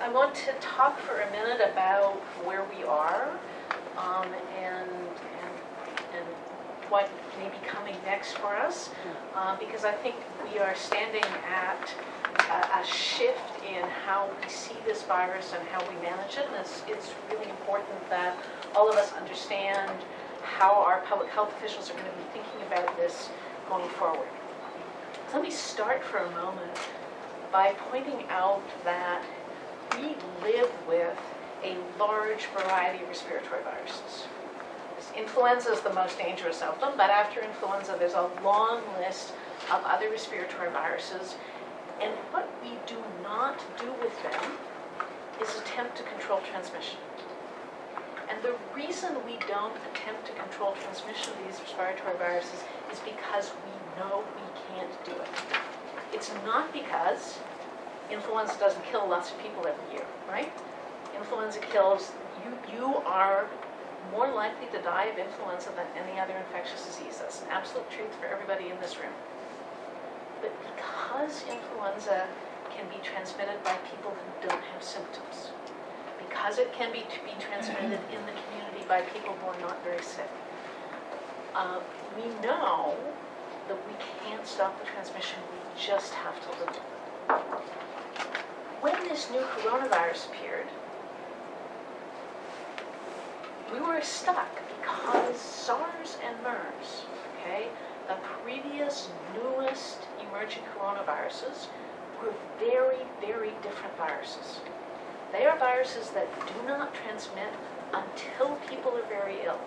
I want to talk for a minute about where we are and what may be coming next for us, because I think we are standing at a shift in how we see this virus and how we manage it, and it's really important that all of us understand how our public health officials are going to be thinking about this going forward. So let me start for a moment by pointing out that we live with a large variety of respiratory viruses. Influenza is the most dangerous of them, but after influenza there's a long list of other respiratory viruses, and what we do not do with them is attempt to control transmission. And the reason we don't attempt to control transmission of these respiratory viruses is because we know we can't do it. It's not because influenza doesn't kill lots of people every year, right? Influenza kills, you are more likely to die of influenza than any other infectious disease. That's an absolute truth for everybody in this room. But because influenza can be transmitted by people who don't have symptoms, because it can be transmitted in the community by people who are not very sick, we know that we can't stop the transmission, we just have to live with it. When this new coronavirus appeared, we were stuck because SARS and MERS, okay, the previous newest emerging coronaviruses, were very, very different viruses. They are viruses that do not transmit until people are very ill.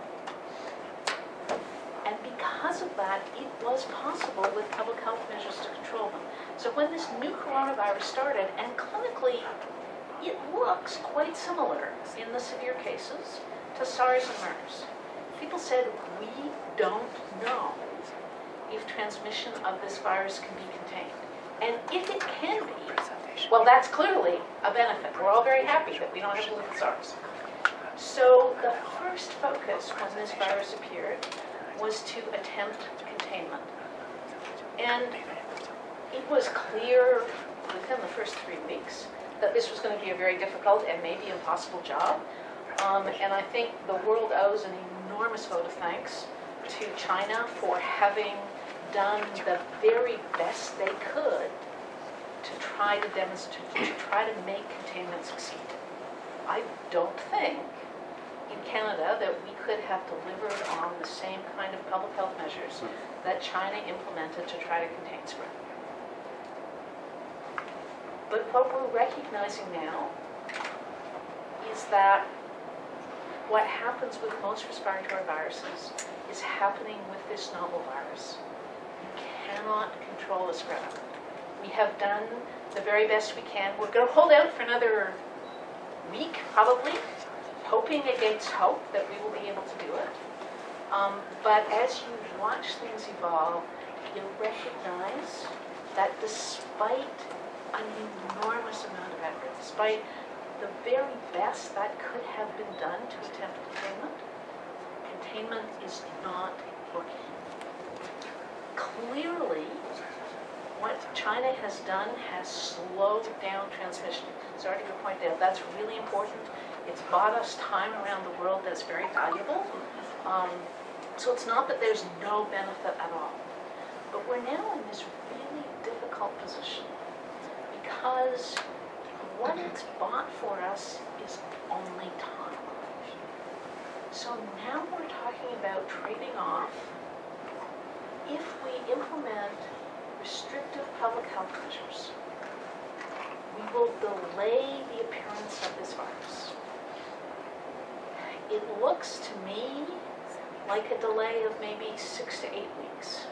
And because of that, it was possible with public health measures to control them. So when this new coronavirus started, and clinically it looks quite similar in the severe cases to SARS and MERS, people said, we don't know if transmission of this virus can be contained. And if it can be, well, that's clearly a benefit. We're all very happy that we don't have to live with SARS. So the first focus when this virus appeared was to attempt containment. And it was clear within the first 3 weeks that this was going to be a very difficult and maybe impossible job. And I think the world owes an enormous vote of thanks to China for having done the very best they could to try to demonstrate, to try to make containment succeed. I don't think in Canada that we could have delivered on the same kind of public health measures that China implemented to try to contain spread. But what we're recognizing now is that what happens with most respiratory viruses is happening with this novel virus. You cannot control the spread of it. We have done the very best we can. We're going to hold out for another week, probably, hoping against hope that we will be able to do it. But as you watch things evolve, you'll recognize that despite an enormous amount of effort, despite the very best that could have been done to attempt containment is not working. Clearly, what China has done has slowed down transmission. Sorry to point out, that's really important. It's bought us time around the world that's very valuable. So it's not that there's no benefit at all. But we're now in this really difficult position because what it's bought for us is only time. So now we're talking about trading off. If we implement restrictive public health measures, we will delay the appearance of this virus. It looks to me like a delay of maybe 6 to 8 weeks,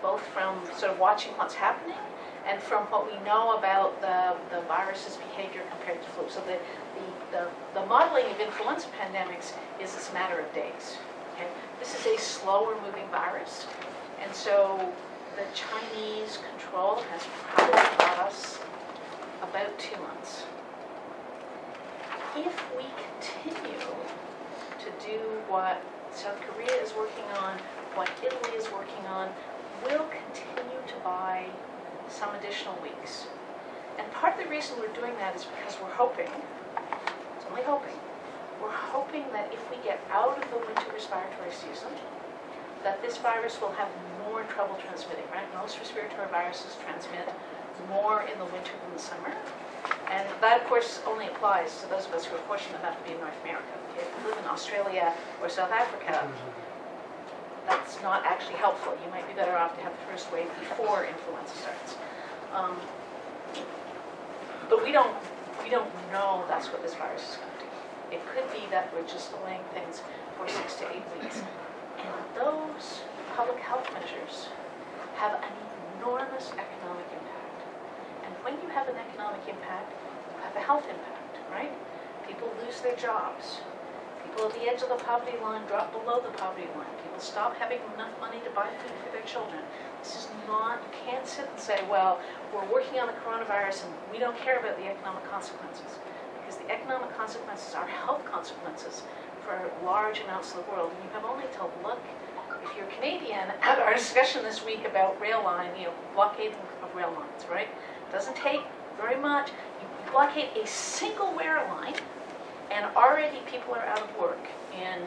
both from sort of watching what's happening and from what we know about the virus's behavior compared to flu. So the modeling of influenza pandemics is it's a matter of days. Okay? This is a slower moving virus, and so the Chinese control has probably bought us about 2 months. If we continue to do what South Korea is working on, what Italy is working on, we'll continue to buy some additional weeks. And part of the reason we're doing that is because we're hoping, it's only hoping, we're hoping that if we get out of the winter respiratory season, that this virus will have more trouble transmitting, right? Most respiratory viruses transmit more in the winter than the summer. And that, of course, only applies to those of us who are fortunate enough to be in North America. If you live in Australia or South Africa, that's not actually helpful. You might be better off to have the first wave before influenza starts. But we don't know that's what this virus is going to do. It could be that we're just delaying things for 6 to 8 weeks. And those public health measures have an enormous economic impact. And when you have an economic impact, you have a health impact, right? People lose their jobs. People at the edge of the poverty line drop below the poverty line. People stop having enough money to buy food for their children. This is not, you can't sit and say, well, we're working on the coronavirus and we don't care about the economic consequences. Because the economic consequences are health consequences for large amounts of the world. And you have only to look, if you're Canadian, at our discussion this week about rail line, blockading of rail lines, right? It doesn't take very much. You blockade a single rail line, and already people are out of work, and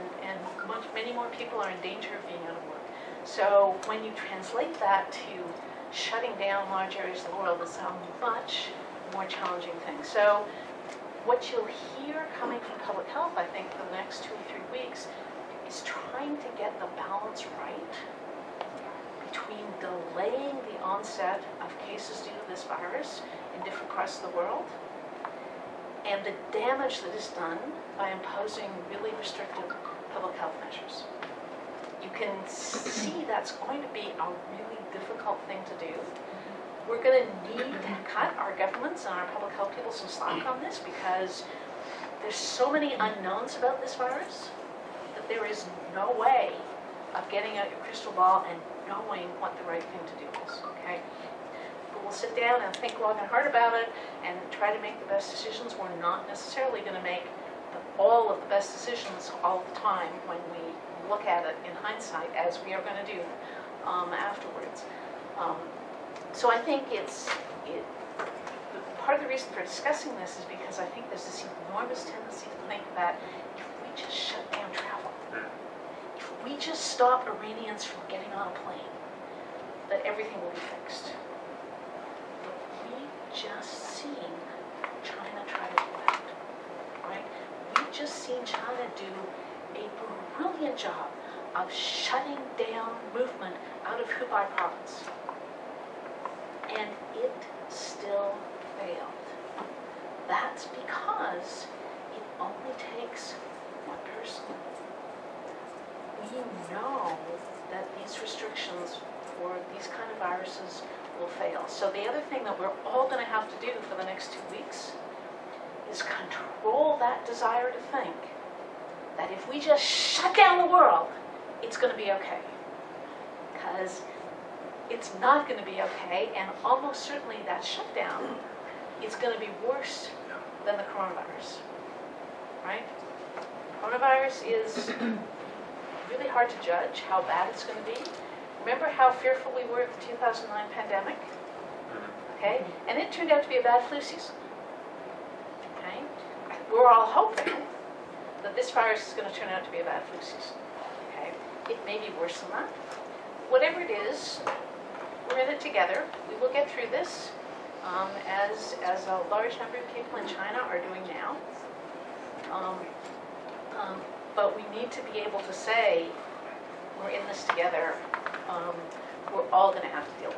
many more people are in danger of being out of work. So when you translate that to shutting down large areas of the world, it's a much more challenging thing. So what you'll hear coming from public health, I think, for the next 2 or 3 weeks, is trying to get the balance right between delaying the onset of cases due to this virus in different parts of the world and the damage that is done by imposing really restrictive public health measures. You can see that's going to be a really difficult thing to do. We're going to need to cut our governments and our public health people some slack on this because there's so many unknowns about this virus that there is no way of getting out your crystal ball and knowing what the right thing to do is, okay? But we'll sit down and think long and hard about it and try to make the best decisions. We're not necessarily going to make all of the best decisions all the time when we look at it in hindsight, as we are going to do afterwards. So I think part of the reason for discussing this is because I think there's this enormous tendency to think that if we just shut down travel, if we just stop Iranians from getting on a plane, that everything will be fixed. But we've just seen China try to do that, right? We've just seen China do a brilliant job of shutting down movement out of Hubei province. And it still failed. That's because it only takes one person. We know that these restrictions for these kind of viruses will fail. So the other thing that we're all going to have to do for the next 2 weeks is control that desire to think that if we just shut down the world, it's going to be okay. Because it's not going to be okay, and almost certainly that shutdown is going to be worse than the coronavirus, right? Coronavirus is really hard to judge how bad it's going to be. Remember how fearful we were of the 2009 pandemic? Okay, and it turned out to be a bad flu season. Okay, we're all hoping that this virus is going to turn out to be a bad flu season. Okay, it may be worse than that. Whatever it is, we're in it together. We will get through this, as a large number of people in China are doing now. But we need to be able to say, we're in this together. We're all going to have to deal with it.